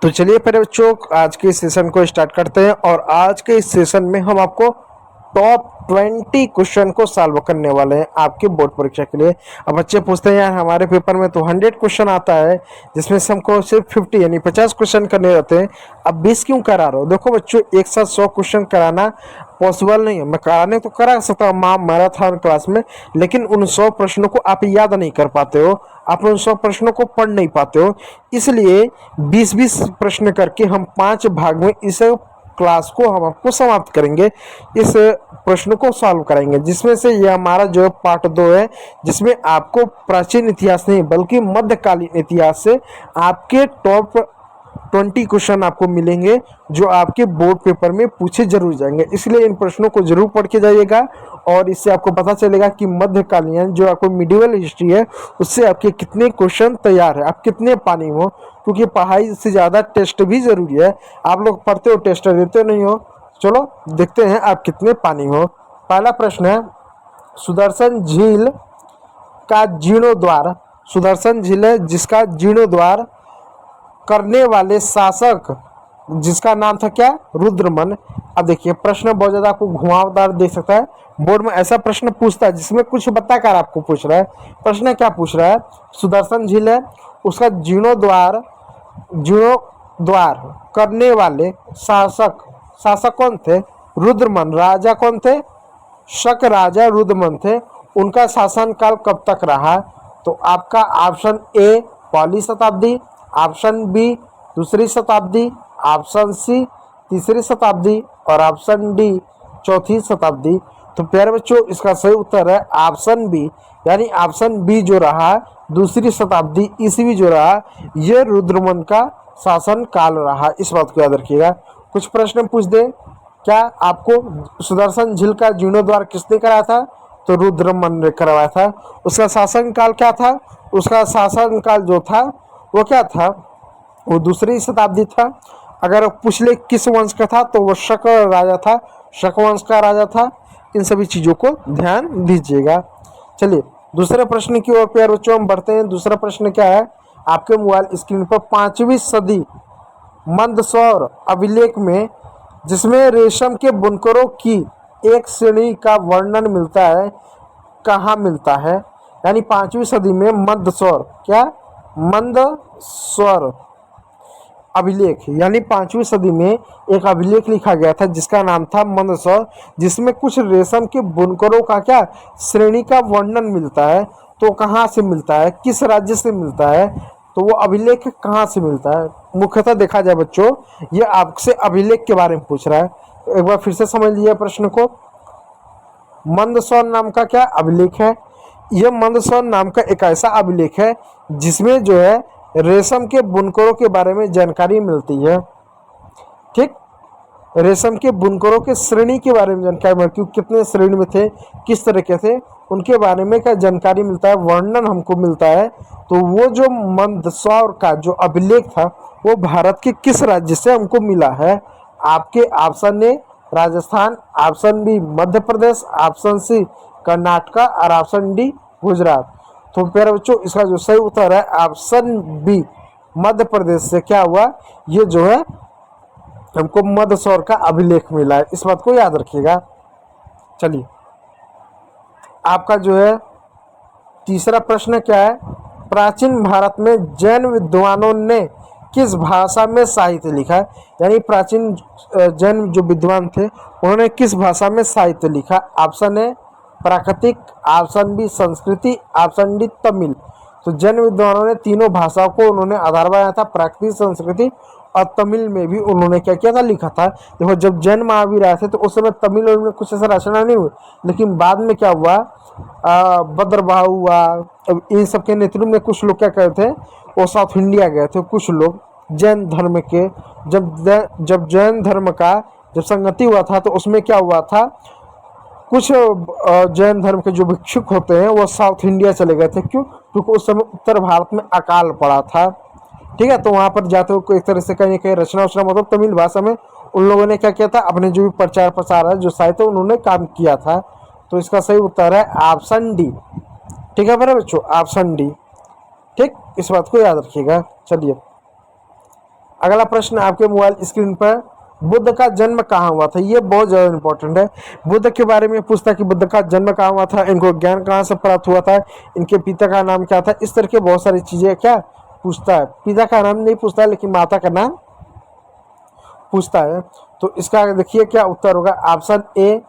तो चलिए पहले बच्चों आज के इस सेशन को स्टार्ट करते हैं और आज के इस सेशन में हम आपको टॉप 20 क्वेश्चन को सॉल्व करने वाले हैं आपके बोर्ड परीक्षा के लिए। अब बच्चे पूछते हैं यार हमारे पेपर में तो 100 क्वेश्चन आता है जिसमें से हमको सिर्फ 50 यानी 50 क्वेश्चन करने रहते हैं, अब 20 क्यों करा रहे हो? देखो बच्चों, एक साथ 100 क्वेश्चन कराना पॉसिबल नहीं है। मैं कराने तो करा सकता हूँ मैराथन क्लास में, लेकिन उन 100 प्रश्नों को आप याद नहीं कर पाते हो, आप उन 100 प्रश्नों को पढ़ नहीं पाते हो। इसलिए 20-20 प्रश्न करके हम 5 भाग में इस क्लास को हम आपको समाप्त करेंगे, इस प्रश्न को सॉल्व करेंगे, जिसमें से ये हमारा जो पार्ट 2 है, जिसमें आपको प्राचीन इतिहास नहीं बल्कि मध्यकालीन इतिहास से आपके टॉप 20 क्वेश्चन आपको मिलेंगे जो आपके बोर्ड पेपर में पूछे जरूर जाएंगे। इसलिए इन प्रश्नों को जरूर पढ़ के जाइएगा और इससे आपको पता चलेगा कि मध्यकालीन जो आपको मिडिवल हिस्ट्री है उससे आपके कितने क्वेश्चन तैयार है, आप कितने पानी हो, क्योंकि पढ़ाई से ज़्यादा टेस्ट भी ज़रूरी है। आप लोग पढ़ते हो टेस्ट देते नहीं हो। चलो देखते हैं आप कितने पानी हो। पहला प्रश्न है, सुदर्शन झील का जीर्णोद्वार, सुदर्शन झील है जिसका जीर्णोद्वार करने वाले शासक जिसका नाम था क्या? रुद्रमन। अब देखिए प्रश्न बहुत ज्यादा आपको घुमावदार देख सकता है, बोर्ड में ऐसा प्रश्न पूछता है जिसमें कुछ बताकर आपको पूछ रहा है। प्रश्न क्या पूछ रहा है? सुदर्शन झील है, उसका जीर्णोद्वार करने वाले शासक, शासक कौन थे? रुद्रमन। राजा कौन थे? शक राजा रुद्रमन थे। उनका शासनकाल कब तक रहा? तो आपका ऑप्शन ए पहली शताब्दी, ऑप्शन बी दूसरी शताब्दी, ऑप्शन सी तीसरी शताब्दी और ऑप्शन डी चौथी शताब्दी। तो प्यारे बच्चों इसका सही उत्तर है ऑप्शन बी, यानी ऑप्शन बी जो रहा दूसरी शताब्दी ईस्वी जो रहा, ये रुद्रमन का शासन काल रहा। इस बात को याद रखिएगा। कुछ प्रश्न पूछ दे, क्या आपको सुदर्शन झील का जीर्णोद्वार किसने कराया था? तो रुद्रमन ने करवाया था। उसका शासन काल क्या था? उसका शासन काल जो था वो क्या था? वो दूसरी शताब्दी था। अगर पूछ ले किस वंश का था तो वो शक राजा था, शक वंश का राजा था। इन सभी चीज़ों को ध्यान दीजिएगा। चलिए दूसरे प्रश्न की ओर प्यारे बच्चों हम बढ़ते हैं। दूसरा प्रश्न क्या है? आपके मोबाइल स्क्रीन पर 5वीं सदी मंदसौर अभिलेख में, जिसमें रेशम के बुनकरों की एक श्रेणी का वर्णन मिलता है, कहाँ मिलता है? यानी 5वीं सदी में मंदसौर, क्या? मंदसौर अभिलेख, यानी 5वीं सदी में एक अभिलेख लिखा गया था जिसका नाम था मंदसौर, जिसमें कुछ रेशम के बुनकरों का क्या श्रेणी का वर्णन मिलता है। तो कहाँ से मिलता है, किस राज्य से मिलता है, तो वो अभिलेख कहाँ से मिलता है? मुख्यतः देखा जाए बच्चों, ये आपसे अभिलेख के बारे में पूछ रहा है। एक बार फिर से समझ लीजिए प्रश्न को। मंदसौर नाम का क्या अभिलेख है? यह मंदसौर नाम का एक ऐसा अभिलेख है जिसमें जो है रेशम के बुनकरों के बारे में जानकारी मिलती है। ठीक, रेशम के बुनकरों के श्रेणी के बारे में जानकारी मिलती है, कितने श्रेणी में थे, किस तरह के थे, उनके बारे में क्या जानकारी मिलता है, वर्णन हमको मिलता है। तो वो जो मंदसौर का जो अभिलेख था वो भारत के किस राज्य से हमको मिला है? आपके option A Rajasthan, option B Madhya Pradesh, option C Karnataka और ऑप्शन डी गुजरात। तो प्यारे बच्चों इसका जो सही उत्तर है ऑप्शन बी मध्य प्रदेश से क्या हुआ, ये जो है हमको मंदसौर का अभिलेख मिला है। इस बात को याद रखिएगा। चलिए आपका जो है तीसरा प्रश्न क्या है? प्राचीन भारत में जैन विद्वानों ने किस भाषा में साहित्य लिखा? यानी प्राचीन जैन जो विद्वान थे उन्होंने किस भाषा में साहित्य लिखा? ऑप्शन ए प्राकृतिक, ऑप्शन बी संस्कृति, ऑप्शन डी तमिल। तो जैन विद्वानों ने तीनों भाषाओं को उन्होंने आधार बनाया था, प्राकृतिक, संस्कृति और तमिल में भी उन्होंने क्या किया था, लिखा था। देखो जब जैन महावीर आए थे तो उस समय तमिल में कुछ ऐसा रचना नहीं हुई, लेकिन बाद में क्या हुआ, भद्रभाव हुआ, इन सब के नेतृत्व में कुछ लोग क्या कहते थे, वो साउथ इंडिया गए थे कुछ लोग जैन धर्म के। जब जैन धर्म का जब संगति हुआ था तो उसमें क्या हुआ था, कुछ जैन धर्म के जो भिक्षुक होते हैं वो साउथ इंडिया चले गए थे। क्यों? क्योंकि उस समय उत्तर भारत में अकाल पड़ा था। ठीक है, तो वहाँ पर जाते हुए एक तरह से कहीं कहीं रचना उचना मतलब तमिल भाषा में उन लोगों ने क्या किया था, अपने जो भी प्रचार प्रसार है जो साहित्य उन्होंने काम किया था। तो इसका सही उत्तर है ऑप्शन डी। ठीक है मेरे बच्चों, ऑप्शन डी। ठीक, इस बात को याद रखिएगा। चलिए अगला प्रश्न आपके मोबाइल स्क्रीन पर, बुद्ध का जन्म कहाँ हुआ था? ये बहुत ज़्यादा इंपॉर्टेंट है। बुद्ध के बारे में पूछता है कि बुद्ध का जन्म कहाँ हुआ था, इनको ज्ञान कहाँ से प्राप्त हुआ था, इनके पिता का नाम क्या था, इस तरह के बहुत सारी चीज़ें क्या पूछता है। पिता का नाम नहीं पूछता है, लेकिन माता का नाम पूछता है। तो इसका देखिए क्या उत्तर होगा। Option A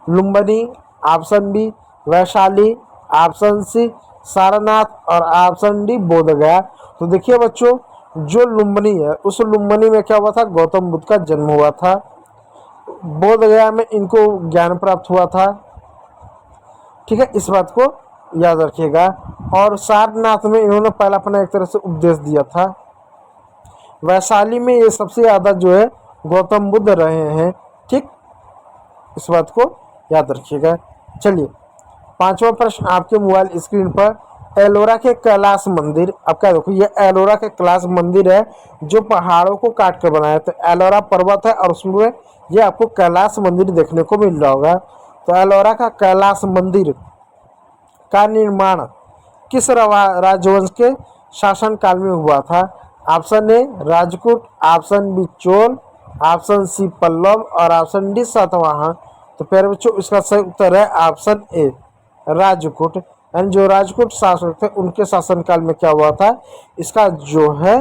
Lumbini, option B Vaishali, option C Sarnath और ऑप्शन डी बोधगया। तो देखिए बच्चों, जो लुम्बिनी है उस लुम्बिनी में क्या हुआ था, गौतम बुद्ध का जन्म हुआ था। बोधगया में इनको ज्ञान प्राप्त हुआ था। ठीक है, इस बात को याद रखिएगा। और सारनाथ में इन्होंने पहला अपना एक तरह से उपदेश दिया था। वैशाली में ये सबसे ज़्यादा जो है गौतम बुद्ध रहे हैं। ठीक, इस बात को याद रखिएगा। चलिए, पांचवा प्रश्न आपके मोबाइल स्क्रीन पर, एलोरा के कैलाश मंदिर। अब क्या देखो, ये एलोरा के कैलाश मंदिर है जो पहाड़ों को काट कर बनाया है। तो एलोरा पर्वत है और उसमें ये आपको कैलाश मंदिर देखने को मिल रहा होगा। तो एलोरा का कैलाश मंदिर का निर्माण किस राजवंश के शासनकाल में हुआ था? Option A Rajput, option B Chola, option C Pallava और ऑप्शन डी सातवाहन। तो प्यारे बच्चों, इसका सही उत्तर है ऑप्शन ए राजपूत। यानी जो राजपूत शासक थे उनके शासनकाल में क्या हुआ था, इसका जो है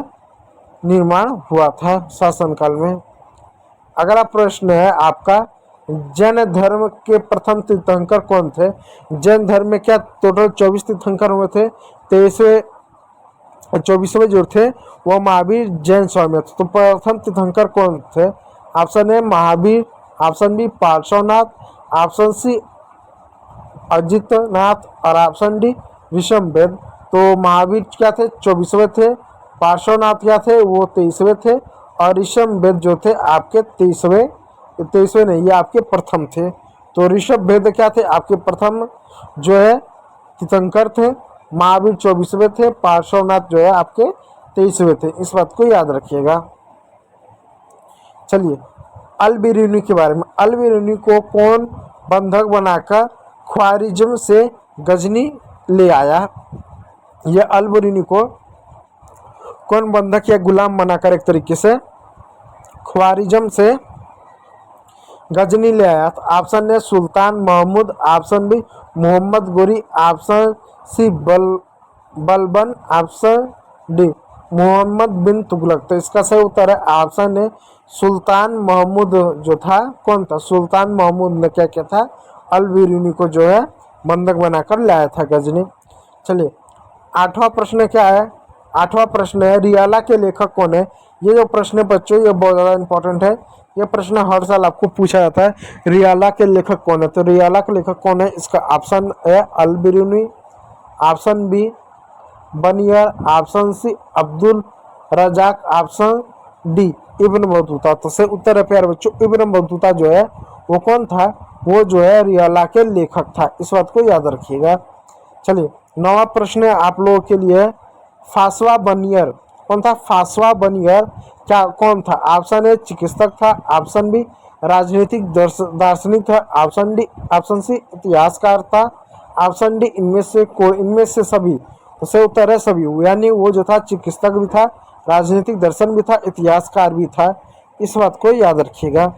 निर्माण हुआ था शासनकाल में। अगला प्रश्न है आपका, जैन धर्म के प्रथम तीर्थंकर कौन थे? जैन धर्म में क्या टोटल 24 तीर्थंकर हुए थे। 24वें जो थे वो महावीर जैन स्वामी थे। तो प्रथम तीर्थंकर कौन थे? Option A Mahavir, option B Parshvanath, option C Ajitnath और ऑप्शन डी विषमवेद। तो महावीर क्या थे, 24वें थे। पार्श्वनाथ क्या थे, वो 23वें थे। और ऋषभवेद जो थे आपके 23वें नहीं, ये आपके प्रथम थे। तो ऋषभवेद क्या थे, आपके प्रथम जो है तीर्थंकर थे। महावीर 24वें थे, पार्श्वनाथ जो है आपके 23वें थे। इस बात को याद रखिएगा। चलिए, अल-बिरूनी के बारे में। अल-बिरूनी को कौन बंधक बनाकर ख्वारिज्म से गजनी ले आया? यह अल-बिरूनी को कौन बंधक या गुलाम बनाकर एक तरीके से ख्वारिज्म से गजनी ले आया? तो option A Sultan Mahmud, option B Mohammad Ghori, option C Balban, option D Muhammad bin Tughlaq. तो इसका सही उत्तर है ऑप्शन ए सुल्तान महमूद। जो था कौन था, सुल्तान महमूद ने क्या किया था, अल-बिरूनी को जो है बंधक बनाकर लाया था गजनी। चलिए, आठवां प्रश्न क्या है? आठवां प्रश्न है, रियाला के लेखक कौन है? ये जो प्रश्न है बच्चों, ये बहुत ज़्यादा इंपॉर्टेंट है। ये प्रश्न हर साल आपको पूछा जाता है, रियाला के लेखक कौन है? तो रियाला के लेखक कौन है? इसका ऑप्शन है Al-Biruni, option B Bernier, option C Abdul Razzaq, option D Ibn Battuta. तो से उत्तर है प्यारे बच्चों, इब्न बतूता जो है वो कौन था, वो जो है रियाला के लेखक था। इस बात को याद रखिएगा। चलिए, नौवां प्रश्न है आप लोगों के लिए, फासवा बनियर कौन था? फासवा बनियर क्या कौन था? ऑप्शन ए चिकित्सक था, ऑप्शन बी राजनीतिक दार्शनिक था, ऑप्शन सी इतिहासकार था, ऑप्शन डी इनमें से सभी। तो सही उत्तर है सभी। यानी वो जो था चिकित्सक भी था, राजनीतिक दर्शन भी था, इतिहासकार भी था। इस बात को याद रखिएगा।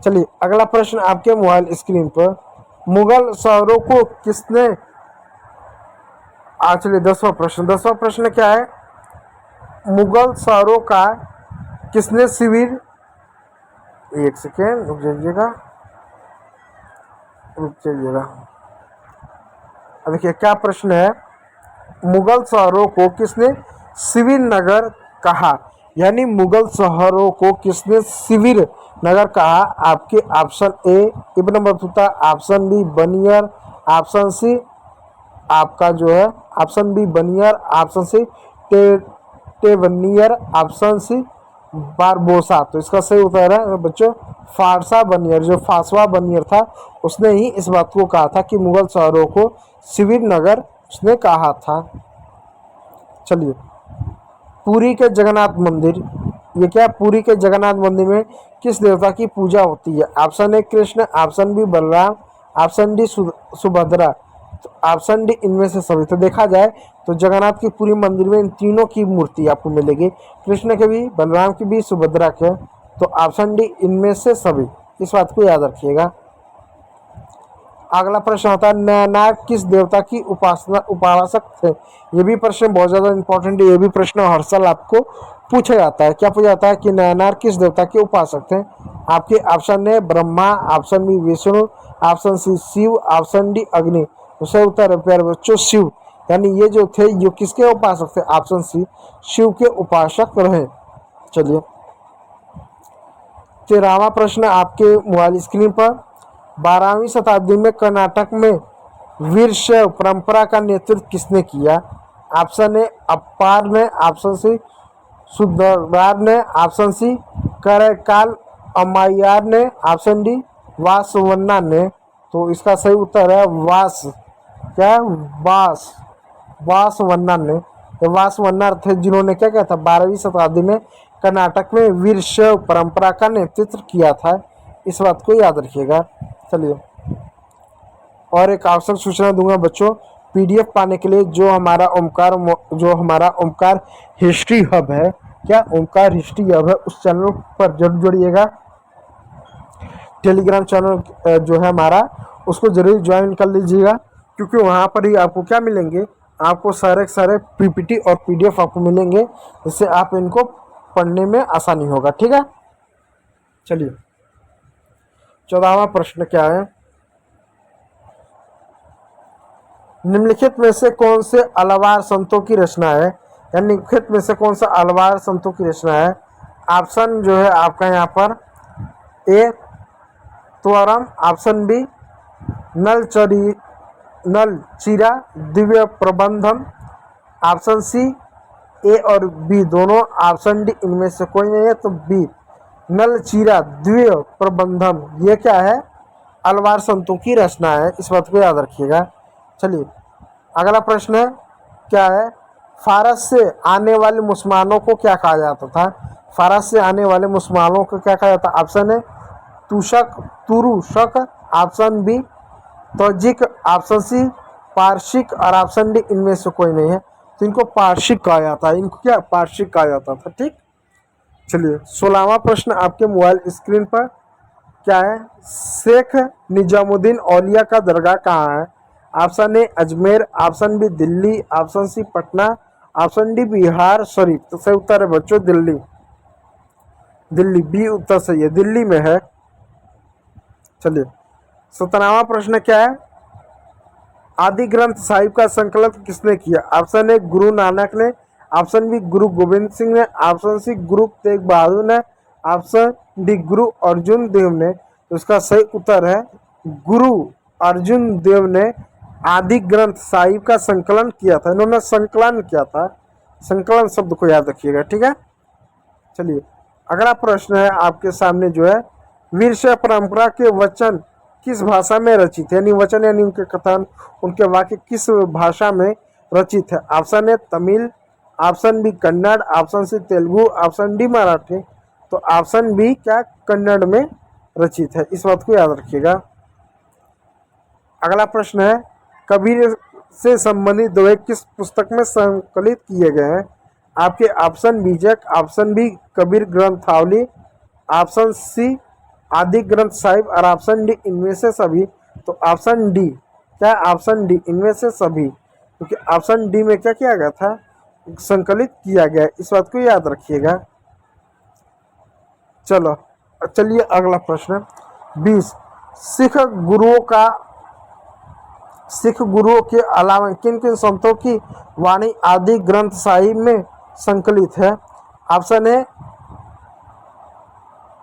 चलिए, अगला प्रश्न आपके मोबाइल स्क्रीन पर, मुगल शहरों को किसने, चलिए 10वां प्रश्न क्या है, मुगल शहरों का किसने शिविर, एक सेकेंड रुक जाइएगा। देखिए क्या प्रश्न है, मुगल शहरों को किसने शिविर नगर कहा? यानी मुगल शहरों को किसने शिविर नगर कहा? आपके option A Ibn Battuta, option B Bernier, option C आपका जो है option B Bernier, option C Tavernier, option C Barbosa. तो इसका सही उत्तर है बच्चों फारसा बनियर। जो फासवा बनियर था उसने ही इस बात को कहा था कि मुगल शहरों को शिविर नगर उसने कहा था। चलिए, पुरी के जगन्नाथ मंदिर, ये क्या, पुरी के जगन्नाथ मंदिर में किस देवता की पूजा होती है? Option A Krishna, option B Balram, option D Subhadra तो ऑप्शन डी इनमें से सभी। तो देखा जाए तो जगन्नाथ की पूरी मंदिर में इन तीनों की मूर्ति आपको मिलेगी, कृष्ण के भी, बलराम की भी, सुभद्रा के। तो ऑप्शन डी इनमें से सभी, इस बात को याद रखिएगा। अगला प्रश्न होता है नैनाक किस देवता की उपासक थे। ये भी प्रश्न बहुत ज़्यादा इंपॉर्टेंट है, ये भी प्रश्न हर साल आपको पूछा जाता है। क्या पूछा जाता है कि नैनार किस देवता के उपासक थे। आपके ऑप्शन है Brahma, option B Vishnu, option C Shiv, option D Agni. तो सही उत्तर है प्यारे बच्चों शिव, यानी ये जो थे ये किसके उपासक थे, ऑप्शन सी शिव के उपासक रहे। चलिए 13वां प्रश्न आपके मोबाइल स्क्रीन पर। 12वीं शताब्दी में कर्नाटक में वीरशैव परंपरा का नेतृत्व किसने किया। ऑप्शन ए अप्पार ने, ऑप्शन सी सुधरार ने, ऑप्शन सी करैकाल अम्मायार ने, ऑप्शन डी वासवन्ना ने। तो इसका सही उत्तर है वासवन्ना ने। ये वासवन्ना थे जिन्होंने क्या किया था 12वीं शताब्दी में कर्नाटक में वीरशैव परंपरा का नेतृत्व किया था, इस बात को याद रखिएगा। चलिए और एक आवश्यक सूचना दूंगा बच्चों, पीडीएफ पाने के लिए जो हमारा ओमकार हिस्ट्री हब है, क्या ओमकार हिस्ट्री हब है, उस चैनल पर जरूर जुड़िएगा। टेलीग्राम चैनल जो है हमारा उसको जरूर ज्वाइन कर लीजिएगा, क्योंकि वहाँ पर ही आपको क्या मिलेंगे, आपको सारे पीपीटी और पीडीएफ आपको मिलेंगे, जिससे आप इनको पढ़ने में आसानी होगा। ठीक है, चलिए 14वां प्रश्न क्या है। निम्नलिखित में से कौन से अलवार संतों की रचना है, या निम्नलिखित में से कौन सा अलवार संतों की रचना है। ऑप्शन जो है आपका यहाँ पर ए त्वरम, option B नलचीरा Divya Prabandham, option C ए और बी दोनों, ऑप्शन डी इनमें से कोई नहीं है तो बी नलचीरा दिव्य प्रबंधम। ये क्या है, अलवार संतों की रचना है, इस बात को याद रखिएगा। चलिए अगला प्रश्न है क्या है, फारस से आने वाले मुसलमानों को क्या कहा जाता था। फारस से आने वाले मुसलमानों को क्या कहा जाता है। ऑप्शन है Turushka, option B Tajik, option C Parasika और ऑप्शन डी इनमें से कोई नहीं है। तो इनको पारसिक कहा जाता है, इनको क्या पारसिक कहा जाता था। ठीक, चलिए 16वां प्रश्न आपके मोबाइल स्क्रीन पर क्या है, शेख निजामुद्दीन औलिया का दरगाह कहाँ है। Option A Ajmer, option B Delhi, option C Patna, option D Bihar Sharif. तो सही उत्तर है बच्चों दिल्ली, बी उत्तर सही है, दिल्ली में है। चलिए 17वां प्रश्न क्या है, आदि ग्रंथ साहिब का संकलन किसने किया। ऑप्शन ए गुरु नानक ने, ऑप्शन बी गुरु गोविंद सिंह ने, ऑप्शन सी गुरु तेग बहादुर ने, ऑप्शन डी गुरु अर्जुन देव ने। तो इसका सही उत्तर है गुरु अर्जुन देव ने आदि ग्रंथ साहिब का संकलन किया था। इन्होंने संकलन किया था, संकलन शब्द को याद रखिएगा। ठीक है, चलिए अगला प्रश्न है आपके सामने जो है, वीरशैव परंपरा के वचन किस भाषा में रचित है, यानी वचन यानी उनके कथन, उनके वाक्य किस भाषा में रचित है। Option A Tamil, option B Kannada, option C Telugu, option D Marathi. तो ऑप्शन बी क्या कन्नड़ में रचित है, इस बात को याद रखिएगा। अगला प्रश्न है, कबीर से संबंधित दोहे किस पुस्तक में संकलित किए गए हैं। आपके ऑप्शन बीजक, ऑप्शन बी कबीर ग्रंथावली, ऑप्शन सी आदि ग्रंथ साहिब और ऑप्शन डी इनमें से सभी। तो ऑप्शन डी क्या, ऑप्शन डी इनमें से सभी, क्योंकि ऑप्शन डी में क्या किया गया था, संकलित किया गया, इस बात को याद रखिएगा। चलिए अगला प्रश्न 20, सिख गुरुओं के अलावा किन किन संतों की वाणी आदि ग्रंथ साहिब में संकलित है। Option A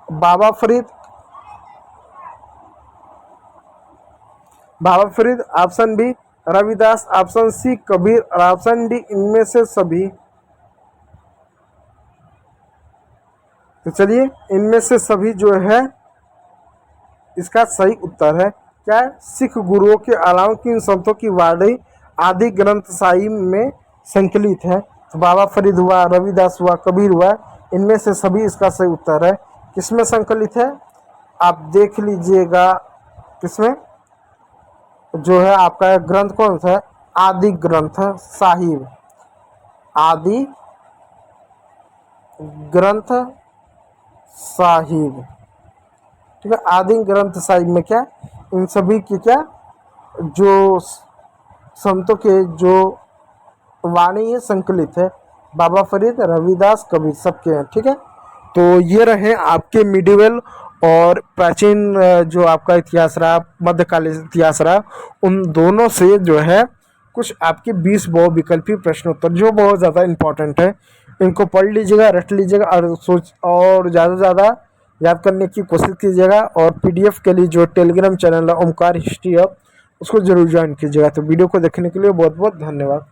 Baba Farid, option B Ravidas, option C Kabir और ऑप्शन डी इनमें से सभी। तो चलिए इनमें से सभी जो है इसका सही उत्तर है क्या, सिख गुरुओं के अलावा किन संतों की वाणी आदि ग्रंथ साहिब में संकलित है। तो बाबा फरीद हुआ, रविदास हुआ, कबीर हुआ, इनमें से सभी इसका सही उत्तर है। किसमें संकलित है आप देख लीजिएगा, किसमें, जो है आपका ग्रंथ कौन सा है? आदि ग्रंथ साहिब, आदि ग्रंथ साहिब। ठीक है, आदि ग्रंथ साहिब में क्या, इन सभी की क्या, जो संतों के जो वाणी है संकलित है, बाबा फरीद, रविदास, कबीर सबके हैं। ठीक है, तो ये रहे आपके मिडिवल और प्राचीन जो आपका इतिहास रहा, मध्यकालीन इतिहास रहा, उन दोनों से जो है कुछ आपके 20 बहुविकल्पी प्रश्नोत्तर जो बहुत ज़्यादा इम्पोर्टेंट है, इनको पढ़ लीजिएगा, रट लीजिएगा और ज़्यादा से ज़्यादा याद करने की कोशिश कीजिएगा। और पीडीएफ के लिए जो टेलीग्राम चैनल है ओमकार हिस्ट्री हब, उसको जरूर ज्वाइन कीजिएगा। तो वीडियो को देखने के लिए बहुत बहुत धन्यवाद।